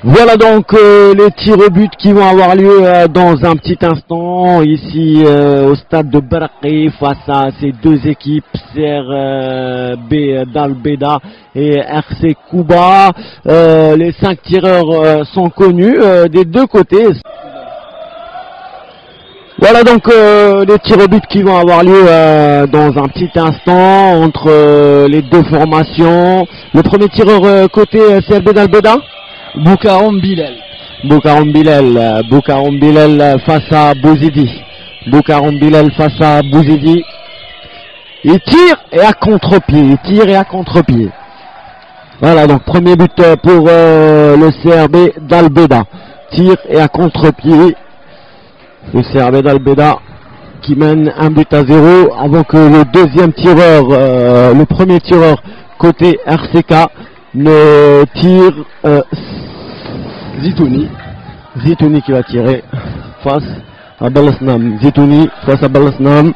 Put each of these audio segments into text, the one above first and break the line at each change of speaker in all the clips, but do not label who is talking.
Voilà donc les tirs au but qui vont avoir lieu dans un petit instant ici au stade de Baraqi face à ces deux équipes, CRB d'Al Beda et RC Kouba. Les 5 tireurs sont connus des deux côtés. Voilà donc les tirs au but qui vont avoir lieu dans un petit instant entre les deux formations. Le premier tireur côté CRB d'Al Beda,
Boukaram Bilal.
Boukaram Bilal face à Bouzidi. Boukaram Bilal face à Bouzidi. Il tire et à contre-pied. Voilà donc premier but pour le CRB d'Al Beda. Tir et à contre-pied. Le CRB d'Al Beda qui mène 1-0 avant que le deuxième tireur, le premier tireur côté RCK ne tire. Zitouni qui va tirer face à Balasnam. Zitouni face à Balasnam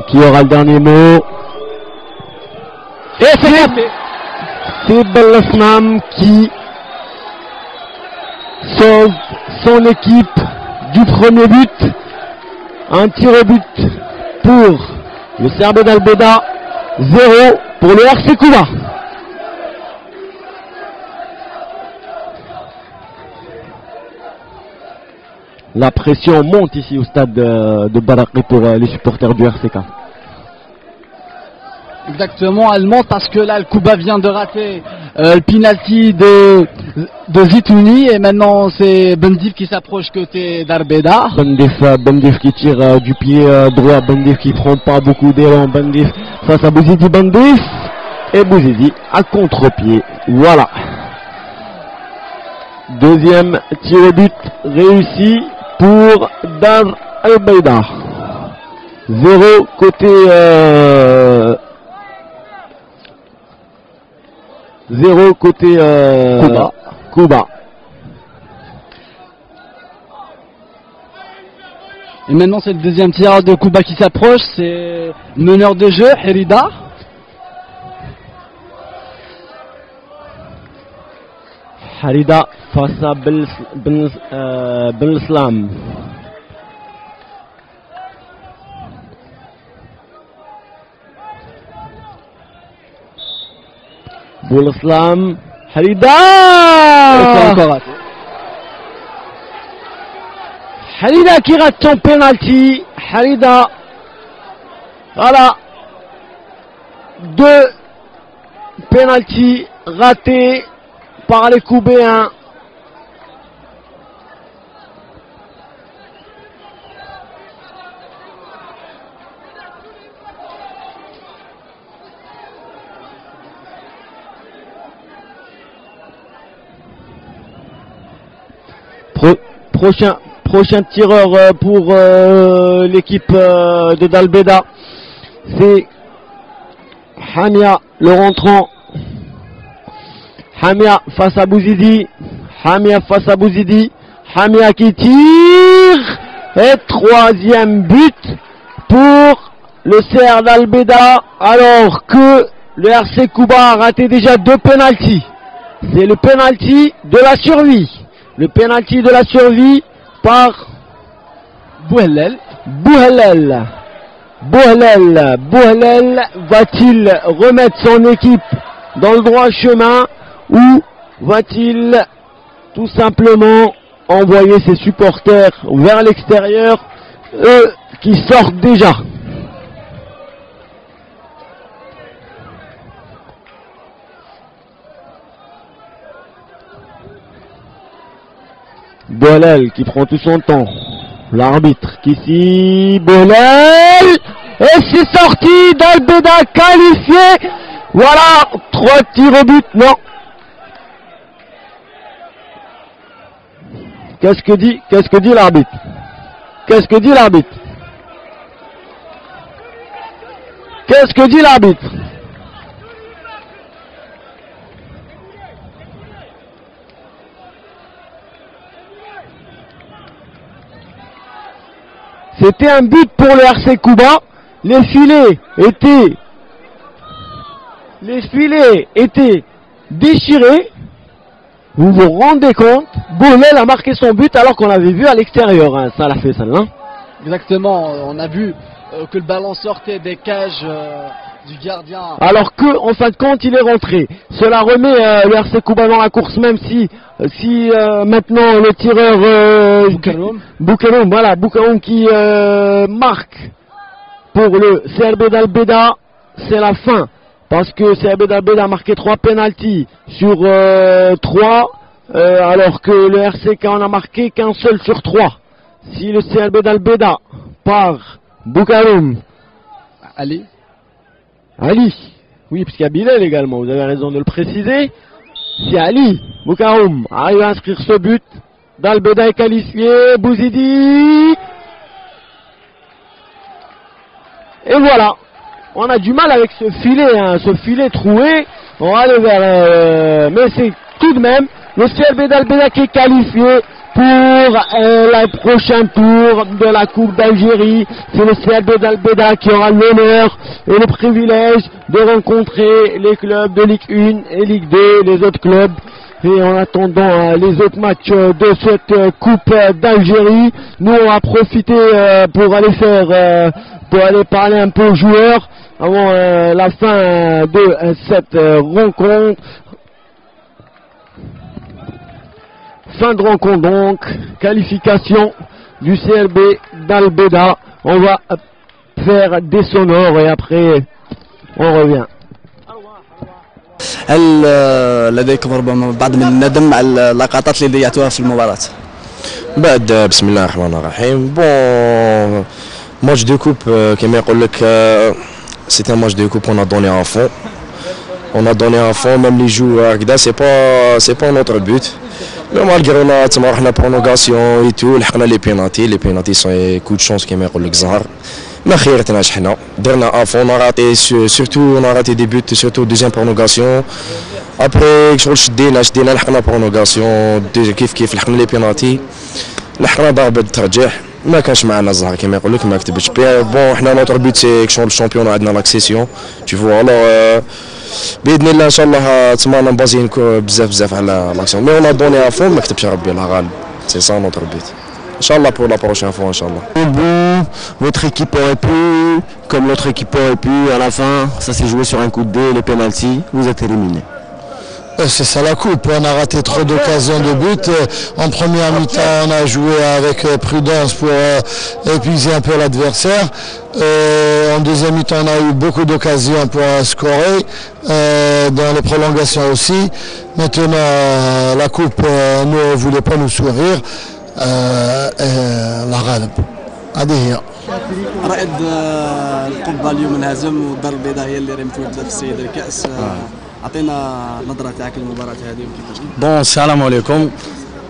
qui aura le dernier mot. Et c'est Balasnam qui sauve son équipe du premier but. Un tir au but pour le CRB d'Al Beda, 0 pour le RC Kouba. La pression monte ici au stade de Baraqi pour les supporters du RCK.
Exactement, elle monte parce que là le Kouba vient de rater le penalty de Zitouni et maintenant c'est Bendif qui s'approche côté d'Al Beda.
Bendif qui tire du pied droit, Bendif qui prend pas beaucoup d'élan, Bendif face à Bouzidi, Bendif et Bouzidi à contre-pied. Voilà. Deuxième tir au but réussi pour Dar Al Beda. 0 côté 0 côté Kouba.
Et maintenant c'est le deuxième tireur de Kouba qui s'approche, c'est meneur de jeu, Herida.
Herida face à Ben Islam. Boulislam, Herida qui rate son penalty. Herida, voilà, 2 penalty ratés par les Koubéens. Prochain tireur pour l'équipe de Dal Beda, c'est Hamia, le rentrant. Hamia face à Bouzidi. Hamia qui tire. Et troisième but pour le CR d'Al Beda, alors que le RC Kouba a raté déjà 2 pénaltys. C'est le pénalty de la survie. Le pénalty de la survie par Bouhelel. Bouhelel va-t-il remettre son équipe dans le droit chemin ou va-t-il tout simplement envoyer ses supporters vers l'extérieur, eux qui sortent déjà? Bouhelel qui prend tout son temps. L'arbitre qui ici, Bouhelel, et c'est sorti d'Al Beda qualifié. Voilà, 3 tirs au but, non. Qu'est-ce que dit l'arbitre? Qu'est-ce que dit l'arbitre? C'était un but pour le RC Kouba, les filets étaient déchirés. Vous vous rendez compte? Boulel a marqué son but alors qu'on l'avait vu à l'extérieur, hein. Ça l'a fait celle-là.
Exactement, on a vu que le ballon sortait des cages du gardien.
Alors que, en fin de compte, il est rentré. Cela remet le RC Kouba dans la course, même si maintenant le tireur Boukaroum qui marque pour le CRB d'Albeda, c'est la fin. Parce que CRB d'Albeda a marqué 3 pénaltys sur 3, alors que le RCK en a marqué qu'un seul sur 3. Si le CRB d'Albeda par Boukaroum,
Ali,
oui, parce qu'il y a Bilal également, vous avez raison de le préciser. Si Ali Boukaroum arrive à inscrire ce but, d'Albeda est qualifié, Bouzidi. Et voilà, on a du mal avec ce filet troué. On va aller vers... mais c'est tout de même le CRB d'Albeda qui est qualifié pour le prochain tour de la Coupe d'Algérie. C'est le CRB d'Albeda qui aura l'honneur et le privilège de rencontrer les clubs de Ligue 1 et Ligue 2, les autres clubs. Et en attendant les autres matchs de cette Coupe d'Algérie, nous on va profiter pour aller parler un peu aux joueurs avant la fin de cette rencontre. Fin de rencontre donc, qualification du CRB d'Albeda. On va faire des sonores et après on revient.
هل لديكم ربما بعض من الندم على اللقطات اللي ضيعتوها في المباراة؟
بعد بسم الله الرحمن الرحيم. بون ماتش دو كوب كما يقول لك سيت ان ماتش دو كوب اون ا دوني ان فون. On a donné un fond, même les joueurs, c'est pas notre but. Mais malgré on تما رحنا prolongation et tout, لحقنا les pénaltys sont coup de chance كما يقول لك زهر. ما خيرتناش حنا درنا افون راطي سورتو راطي دي بوت سورتو دوزيام برونوغاسيون ابري شغل شدينا لحقنا برونوغاسيون كيف لحقنا لي بينالتي لحقنا ضربه الترجيح ما كانش معنا الزهر كما يقول لك ما كتبتش بيان بون حنا نوتر بوت سي شغل الشامبيون عندنا لاكسيسيون تو فوا الوغ باذن الله ان شاء الله تما نبازين بزاف على لاكسيون مي اون دوني افون ما كتبش ربي الله غالب سي سا نوتر بوت Inch'Allah pour la prochaine fois, Inch'Allah.
Votre équipe aurait pu, comme l'autre équipe aurait pu, à la fin, ça s'est joué sur un coup de dé, les pénaltys, vous êtes éliminé.
C'est ça la coupe, on a raté trop d'occasions de but. En première mi-temps, on a joué avec prudence pour épuiser un peu l'adversaire. En deuxième mi-temps, on a eu beaucoup d'occasions pour scorer, dans les prolongations aussi. Maintenant, la coupe ne voulait pas nous sourire. الله غالب هذه هي.
رائد القبه اليوم انهزم والدار البيضاء هي اللي متواجده في السيد الكاس. اعطينا النظره تاعك للمباراه هذه وكيفاش.
بون السلام عليكم.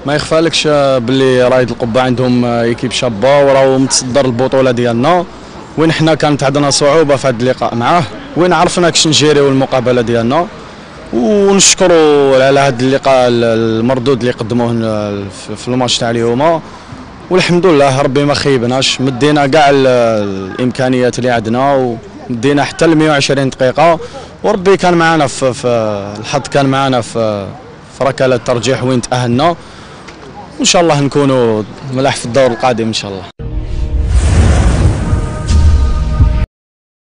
ما يخفالكش باللي رائد القبه عندهم ايكيب شابه وراهو متصدر البطوله ديالنا وين حنا كانت عندنا صعوبه في هذا اللقاء معاه وين عرفنا كيفاش نجيريو المقابله ديالنا ونشكروا على هذا اللقاء المردود اللي قدموه في الماتش تاع اليوم والحمد لله ربي ما خيبناش مدينا كاع الامكانيات اللي عندنا ومدينا حتى ل 120 دقيقه وربي كان معنا في الحظ كان معنا في ركلات الترجيح وين تاهلنا وان شاء الله نكونوا ملاح في الدور القادم ان شاء الله.